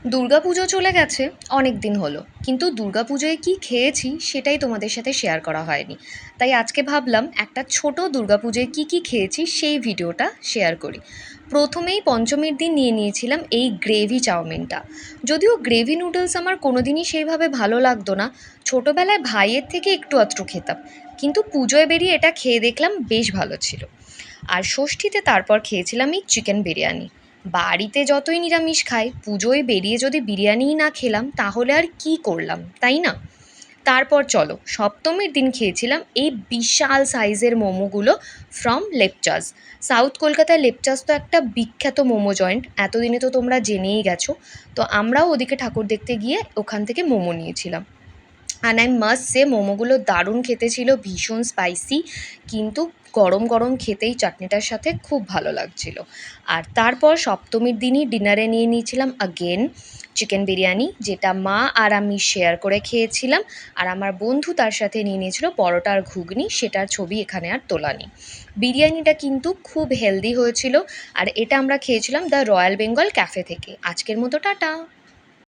দুর্গাপুজো চলে গেছে অনেক দিন হলো, কিন্তু দুর্গাপুজোয় কি খেয়েছি সেটাই তোমাদের সাথে শেয়ার করা হয়নি। তাই আজকে ভাবলাম একটা ছোট দুর্গাপুজোয় কি খেয়েছি সেই ভিডিওটা শেয়ার করি। প্রথমেই পঞ্চমীর দিন নিয়ে নিয়েছিলাম এই গ্রেভি চাউমিনটা। যদিও গ্রেভি নুডলস আমার কোনোদিনই সেইভাবে ভালো লাগতো না, ছোটোবেলায় ভাইয়ের থেকে একটু আধটু খেতাম, কিন্তু পুজোয় বেরিয়ে এটা খেয়ে দেখলাম বেশ ভালো ছিল। আর ষষ্ঠীতে তারপর খেয়েছিলাম এই চিকেন বিরিয়ানি। বাড়িতে যতই নিরামিষ খাই, পুজোয় বেরিয়ে যদি বিরিয়ানিই না খেলাম তাহলে আর কি করলাম, তাই না? তারপর চলো সপ্তমীর দিন খেয়েছিলাম এই বিশাল সাইজের মোমোগুলো ফ্রম লেপচাস। সাউথ কলকাতায় লেপচাস তো একটা বিখ্যাত মোমো জয়েন্ট, এতদিনে তো তোমরা জেনেই গেছো। তো আমরাও ওদিকে ঠাকুর দেখতে গিয়ে ওখান থেকে মোমো নিয়েছিলাম। অ্যান্ড আই মাস্ট সে মোমোগুলো দারুণ খেতে ছিল, ভীষণ স্পাইসি, কিন্তু গরম গরম খেতেই চাটনিটার সাথে খুব ভালো লাগছিল। আর তারপর সপ্তমীর দিনই ডিনারে নিয়ে নিয়েছিলাম আগেন চিকেন বিরিয়ানি, যেটা মা আর আমি শেয়ার করে খেয়েছিলাম। আর আমার বন্ধু তার সাথে নিয়ে নিয়েছিল পরোটা আর ঘুগনি, সেটার ছবি এখানে আর তোলা নেই। বিরিয়ানিটা কিন্তু খুব হেলদি হয়েছিল। আর এটা আমরা খেয়েছিলাম দ্য রয়্যাল বেঙ্গল ক্যাফে থেকে। আজকের মতো টাটা।